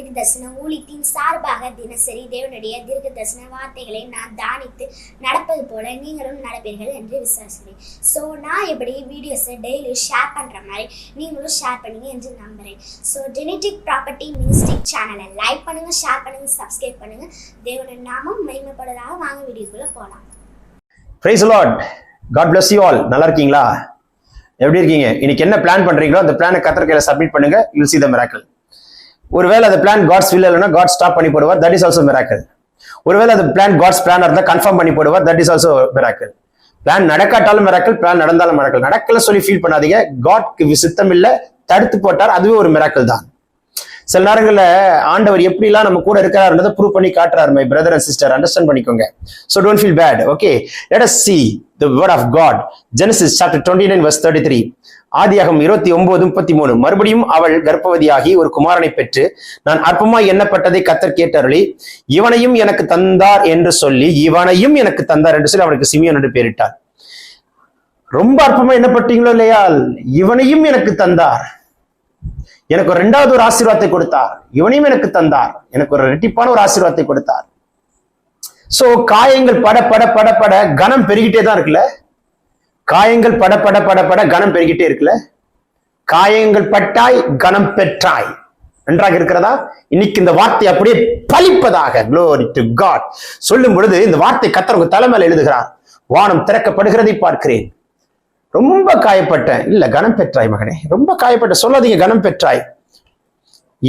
தீர்க்க தரிசன ஊழியத்தின் சார்பாக தினசரி தேவனுடைய தீர்க்க தரிசன வார்த்தைகளை நான் தானித்து நடப்பது போல நீங்களும் நடப்பீர்கள் என்று விசுவாசிக்கிறேன். ஸோ நான் எப்படி வீடியோஸை டெய்லி ஷேர் பண்ணுற மாதிரி நீங்களும் ஷேர் பண்ணுங்க என்று நம்புகிறேன். ஸோ ஜெனடிக் ப்ராப்பர்ட்டி மினிஸ்ட்ரி சேனலை லைக் பண்ணுங்கள், ஷேர் பண்ணுங்கள், சப்ஸ்கிரைப் பண்ணுங்கள். தேவனுடைய நாமம் மகிமைப்படுவதாக வாங்க வீடியோக்குள்ளே போகலாம். Praise the Lord. God bless you all. நல்லா இருக்கீங்களா? எப்படி இருக்கீங்க? இன்னைக்கு என்ன பிளான் பண்றீங்களோ அந்த பிளானை கர்த்தர் கையில சப்மிட் பண்ணுங்க. You will see the miracle. ஒருவேளை அந்த பிளான் God's will இல்லைன்னா God ஸ்டாப் பண்ணி போடுவார். That is also miracle. ஒருவேளை அந்த பிளான் God's பிளான் இருந்தா கன்ஃபார்ம் பண்ணி போடுவார். That is also miracle. Plan நடக்காட்டாலும் miracle, பிளான் நடந்தாலும் miracle. நடக்கல சொல்லி ஃபீல் பண்ணாதீங்க. Godக்கு சித்தம் இல்ல, தடுத்து போட்டார், அதுவே ஒரு miracle தான். சில நேரங்கள்ல ஆண்டவர் எப்படிலாம் நம்ம கூட இருக்கிறாருன்றதை ப்ரூவ் பண்ணி காட்டுறாரு. My brother and sister, understand பண்ணிக்கோங்க. So don't feel bad. Okay, let us see the word of God. Genesis chapter 29 verse 33. ஆதியாகமம் 29:33. மறுபடியும் அவள் கர்ப்பவதியாகி ஒரு குமாரனை பெற்று நான் அற்பமாய் எண்ணப்பட்டதை கர்த்தர் கேட்டருளி இவனையும் எனக்கு தந்தார் என்று சொல்லி அவனுக்கு சிமியோன் என்று பெயரிட்டார். ரொம்ப அற்பமா எண்ணப்பட்டீங்களோ இல்லையா? இவனையும் எனக்கு தந்தார், எனக்கு ஒரு இரண்டாவது ஒரு ஆசீர்வாதத்தை கொடுத்தார், இவனையும் எனக்கு தந்தார், எனக்கு ஒரு இரட்டிப்பான ஒரு ஆசீர்வாதத்தை கொடுத்தார். சோ காயங்கள் பட பட பட பட கனம் பெருகிட்டே தான் இருக்குல்ல. காயங்கள் பட பட பட பட கனம் பெருகிட்டே இருக்குல்ல. காயங்கள் பட்டாய் கனம் பெற்றாய் நன்றாக இருக்கிறதா? இன்னைக்கு இந்த வார்த்தை அப்படியே பலிப்பதாக. Glory to God. சொல்லும் பொழுது இந்த வார்த்தை கர்த்தர் உங்க தலைமையில் எழுதுகிறார். வானம் திறக்கப்படுகிறதை பார்க்கிறேன். ரொம்ப காயப்பட்டேன். இல்ல, கனம் பெற்றாய் மகனே, ரொம்ப காயப்பட்ட. சொல்லாதீங்க கனம் பெற்றாய்.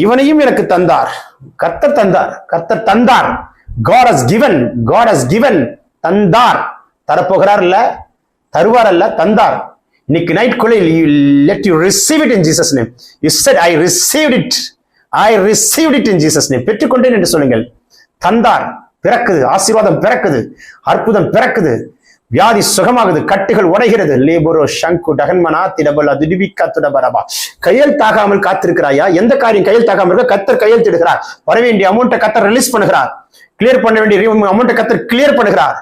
இவனையும் எனக்கு தந்தார். கர்த்தர் தந்தார், கர்த்தர் தந்தார். God has given, God has given. தந்தார். தரப்போகிறார் இல்ல, தருவார் அல்ல, தந்தார். இன்னைக்கு நைட்குள்ள let you receive it in Jesus name. You said I received it. I received it in Jesus name. பெற்றுக்கொண்டேன் என்று சொல்லுங்கள். தந்தார். பிறக்குது, ஆசீர்வாதம் பிறக்குது, அற்புதம் பிறக்குது, வியாதி சுகமாகுது, கட்டுகள் உடைகிறது. லேபுரோ ஷங்கு டகன்மனா திடபல துடிவிக்கா துடபரபா. கையெழுத்தாகாமல் காத்திருக்கிறாயா? எந்த காரியம் கையெழுத்தாகாமல் இருக்க கர்த்தர் கையெழுத்திடுகிறார். வர வேண்டிய அமௌண்ட்டை கர்த்தர் ரிலீஸ் பண்ணுகிறார். கிளியர் பண்ண வேண்டிய அமௌண்ட்டை கர்த்தர் கிளியர் பண்ணுகிறார்.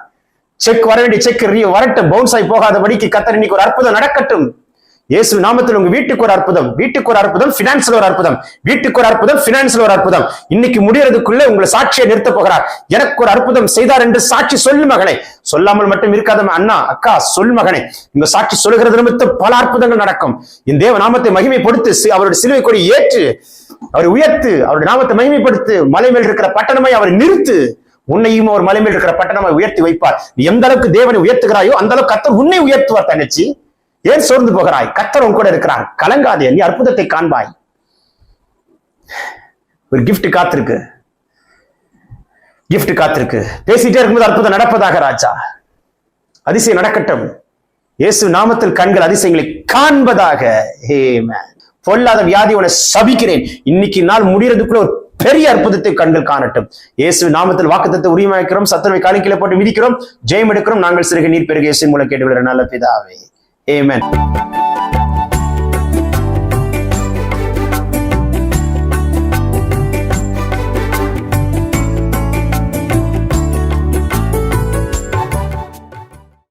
செக் வர வேண்டிய செக் வரட்டும், பவுன்ஸ் ஆகி போகாதபடிக்கு கர்த்தர் இன்னைக்கு ஒரு அற்புதம் நடக்கட்டும். இயேசு நாமத்தில் உங்க வீட்டுக்கு ஒரு அற்புதம், வீட்டுக்கு ஒரு அற்புதம், பினான்ஸ்ல ஒரு அற்புதம், வீட்டுக்கு ஒரு அற்புதம், பினான்ஸ்ல ஒரு அற்புதம். இன்னைக்கு முடியறதுக்குள்ள உங்களை சாட்சியை நிறுத்த போகிறார். எனக்கு ஒரு அற்புதம் செய்தார் என்று சாட்சி சொல்லு மகனே. சொல்லாமல் மட்டும் இருக்காத அண்ணா அக்கா, சொல் மகனே. இந்த சாட்சி சொல்லுகிறது நிமித்தம் பல அற்புதங்கள் நடக்கும். இந்த தேவ நாமத்தை மகிமைப்படுத்து, அவருடைய சிலுவை கொடி ஏற்று, அவரை உயர்த்து, அவருடைய நாமத்தை மகிமைப்படுத்து. மலை மேல் இருக்கிற பட்டணமாய் அவரை நிறுத்து. உன்னையும் ஒரு மலை மேல் இருக்கிற பட்டணமாய் உயர்த்தி வைப்பார். நீ எந்த அளவுக்கு தேவனை உயர்த்துகிறாயோ அந்த அளவுக்கு கர்த்தர் உன்னை உயர்த்துவார். தங்கச்சி, ஏன் சோர்ந்து போகிறாய்? கர்த்தர் உன் கூட இருக்கிறார். கலங்காதே, நீ அற்புதத்தை காண்பாய். ஒரு கிஃப்ட் காத்திருக்கு, கிஃப்ட் காத்திருக்கு. பேசிட்டே இருக்கும்போது அற்புதம் நடப்பதாக ராஜா. அதிசயம் நடக்கட்டும். இயேசு நாமத்தில் கண்கள் அதிசயங்களை காண்பதாக. ஆமென். பொல்லாத வியாதி உன்னை சபிக்கிறேன். இன்னைக்கு நாள் முடியறதுக்குள்ள ஒரு பெரிய அற்புதத்தை கண்கள் காணட்டும். இயேசு நாமத்தில் வாக்குத்தத்தை உரிமையாக்கிறோம். சத்துருவை காலிக்கீழே போட்டு மிதிக்கிறோம். ஜெயம் எடுக்கிறோம். நாங்கள் சிறுக நீர் பெருக இயேசு மூலம் கேட்டு விடுற நல்ல பிதாவே. Amen.